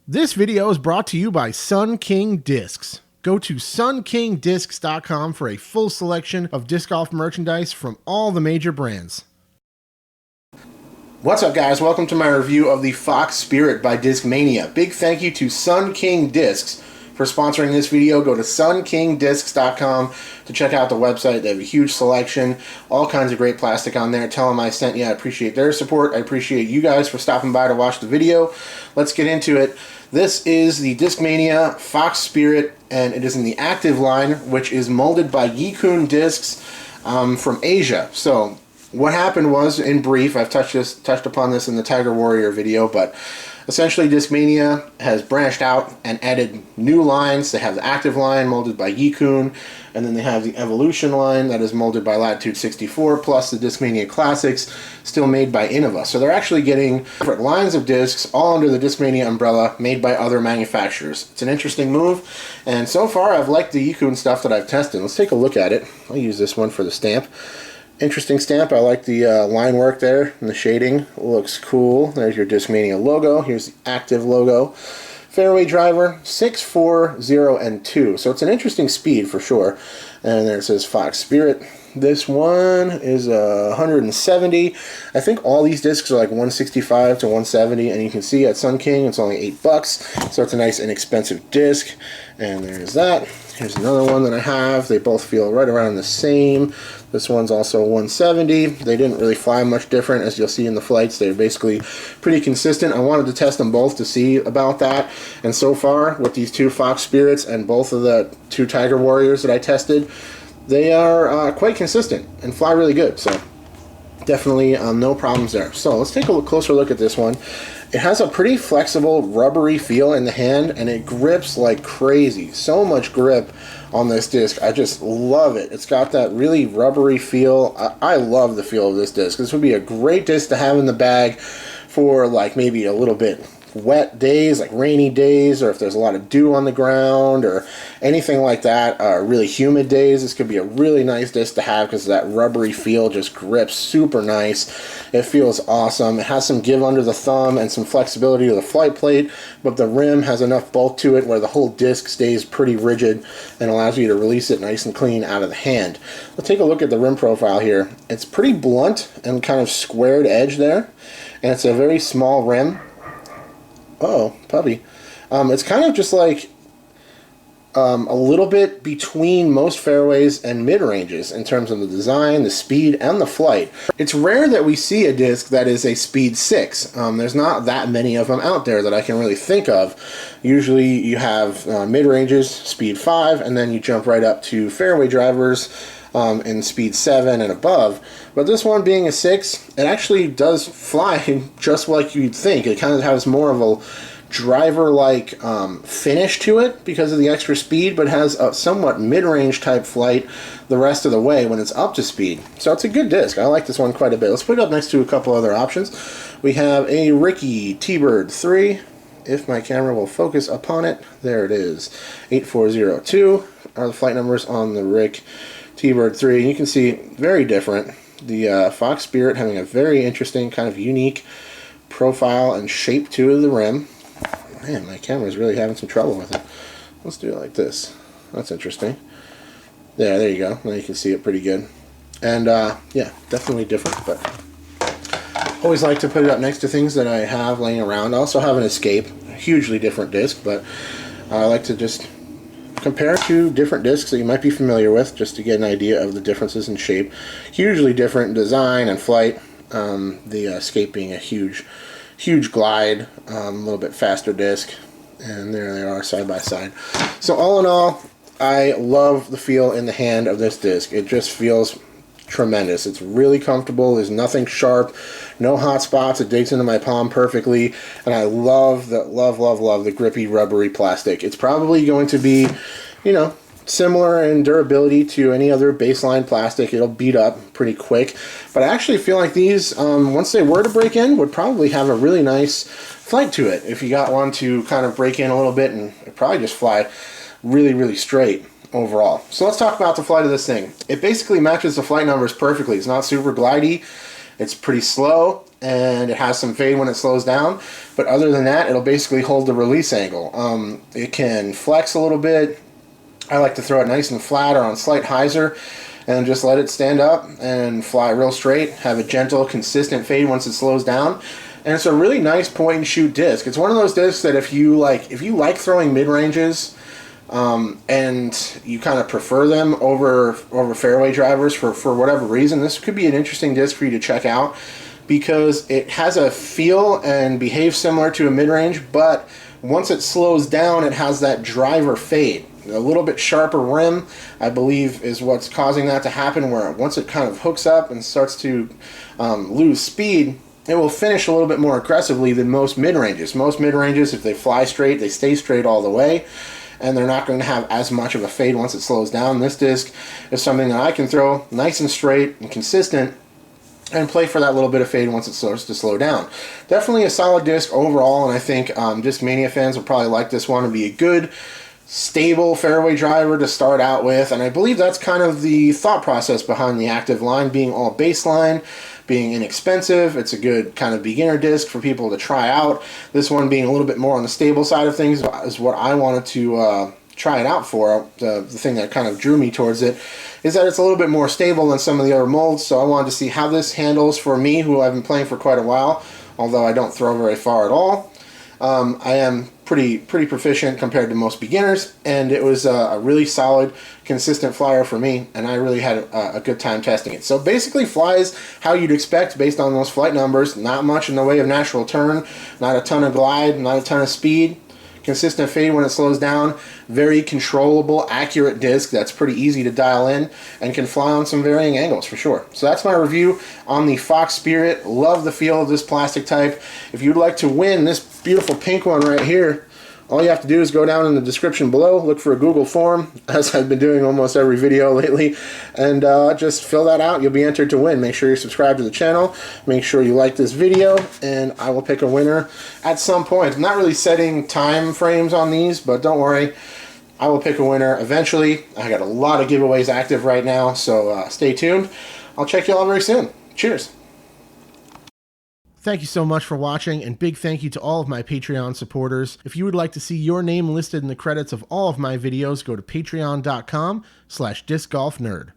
This video is brought to you by Sun King Discs. Go to sunkingdiscs.com for a full selection of disc golf merchandise from all the major brands. What's up, guys? Welcome to my review of the Fox Spirit by Discmania. Big thank you to Sun King Discs for sponsoring this video. Go to sunkingdiscs.com to check out the website. They have a huge selection, all kinds of great plastic on there. Tell them I sent you. I appreciate their support. I appreciate you guys for stopping by to watch the video. Let's get into it. This is the Discmania Fox Spirit, and it is in the active line, which is molded by Yikun Discs from Asia. So what happened was, in brief, I've touched upon this in the Tiger Warrior video, but essentially Discmania has branched out and added new lines. They have the active line molded by Yikun, and then they have the Evolution line that is molded by Latitude 64, plus the Discmania Classics, still made by Innova. So they're actually getting different lines of discs all under the Discmania umbrella, made by other manufacturers. It's an interesting move, and so far I've liked the Yikun stuff that I've tested. Let's take a look at it. I'll use this one for the stamp. Interesting stamp. I like the line work there, and the shading looks cool. There's your Discmania logo. Here's the active logo. Fairway driver 6, 4, 0, and 2. So it's an interesting speed for sure. And there it says Fox Spirit. This one is 170. I think all these discs are like 165 to 170, and you can see at Sun King it's only $8, so it's a nice inexpensive disc. And there's that. Here's another one that I have. They both feel right around the same. This one's also 170. They didn't really fly much different, as you'll see in the flights. They're basically pretty consistent. I wanted to test them both to see about that, and so far with these two Fox Spirits and both of the two Tiger Warriors that I tested, they are quite consistent and fly really good. So definitely no problems there. So let's take a closer look at this one. It has a pretty flexible, rubbery feel in the hand, and it grips like crazy. So much grip on this disc. I just love it. It's got that really rubbery feel. I love the feel of this disc. This would be a great disc to have in the bag for like maybe a little bit wet days, like rainy days, or if there's a lot of dew on the ground or anything like that, really humid days. This could be a really nice disc to have because that rubbery feel just grips super nice. It feels awesome. It has some give under the thumb and some flexibility to the flight plate, but the rim has enough bulk to it where the whole disc stays pretty rigid and allows you to release it nice and clean out of the hand. Let's take a look at the rim profile here. It's pretty blunt and kind of squared edge there, and it's a very small rim. Oh, puppy. It's kind of just like a little bit between most fairways and mid-ranges in terms of the design, the speed, and the flight. It's rare that we see a disc that is a speed 6. There's not that many of them out there that I can really think of. Usually you have mid-ranges, speed 5, and then you jump right up to fairway drivers in speed 7 and above. But this one being a 6, it actually does fly just like you'd think. It kind of has more of a driver-like finish to it because of the extra speed, but has a somewhat mid-range type flight the rest of the way when it's up to speed. So it's a good disc. I like this one quite a bit. Let's put it up next to a couple other options. We have a Ricky T-Bird 3. If my camera will focus upon it, there it is. 8402 are the flight numbers on the Rick T-Bird 3, and you can see very different. The Fox Spirit having a very interesting kind of unique profile and shape to the rim. Man, my camera's really having some trouble with it. Let's do it like this. That's interesting. There you go. Now you can see it pretty good. And yeah, definitely different, but always like to put it up next to things that I have laying around. I also have an Escape, a hugely different disc, but I like to just compare two different discs that you might be familiar with just to get an idea of the differences in shape. Hugely different design and flight. The Escape being a huge glide, a little bit faster disc, and there they are side by side. So all in all, I love the feel in the hand of this disc. It just feels tremendous. It's really comfortable. There's nothing sharp, no hot spots. It digs into my palm perfectly, and I love the grippy, rubbery plastic. It's probably going to be, you know, similar in durability to any other baseline plastic. It'll beat up pretty quick, but I actually feel like these, once they were to break in, would probably have a really nice flight to it. If you got one to kind of break in a little bit, and it'd probably just fly really straight overall. So let's talk about the flight of this thing. It basically matches the flight numbers perfectly. It's not super glidey. It's pretty slow. and it has some fade when it slows down, but other than that, it'll basically hold the release angle. It can flex a little bit. I like to throw it nice and flat or on slight hyzer and just let it stand up and fly real straight, have a gentle, consistent fade once it slows down. And it's a really nice point and shoot disc. It's one of those discs that if you like throwing mid-ranges, and you kind of prefer them over fairway drivers for whatever reason, this could be an interesting disc for you to check out, because it has a feel and behaves similar to a mid-range, but once it slows down, it has that driver fade. A little bit sharper rim, I believe, is what's causing that to happen, where once it kind of hooks up and starts to lose speed, it will finish a little bit more aggressively than most mid-ranges. Most mid-ranges, if they fly straight, they stay straight all the way, and they're not going to have as much of a fade once it slows down. This disc is something that I can throw nice and straight and consistent and play for that little bit of fade once it starts to slow down. Definitely a solid disc overall, and I think Discmania fans will probably like this one and be a good, stable fairway driver to start out with. And I believe that's kind of the thought process behind the active line being all baseline, being inexpensive. It's a good kind of beginner disc for people to try out. This one being a little bit more on the stable side of things is what I wanted to try it out for. The thing that kind of drew me towards it is that it's a little bit more stable than some of the other molds, so I wanted to see how this handles for me, who I've been playing for quite a while, although I don't throw very far at all. I am pretty proficient compared to most beginners, and it was a really solid, consistent flyer for me, and I really had a good time testing it. So basically flies how you'd expect based on those flight numbers. Not much in the way of natural turn, not a ton of glide, not a ton of speed. Consistent fade when it slows down, very controllable, accurate disc that's pretty easy to dial in and can fly on some varying angles for sure. So that's my review on the Fox Spirit. Love the feel of this plastic type. If you'd like to win this beautiful pink one right here, all you have to do is go down in the description below, look for a Google form, as I've been doing almost every video lately, and just fill that out. You'll be entered to win. Make sure you're subscribed to the channel. Make sure you like this video, and I will pick a winner at some point. I'm not really setting time frames on these, but don't worry. I will pick a winner eventually. I got a lot of giveaways active right now, so stay tuned. I'll check you all very soon. Cheers. Thank you so much for watching, and big thank you to all of my Patreon supporters. If you would like to see your name listed in the credits of all of my videos, go to patreon.com/discgolfnerd.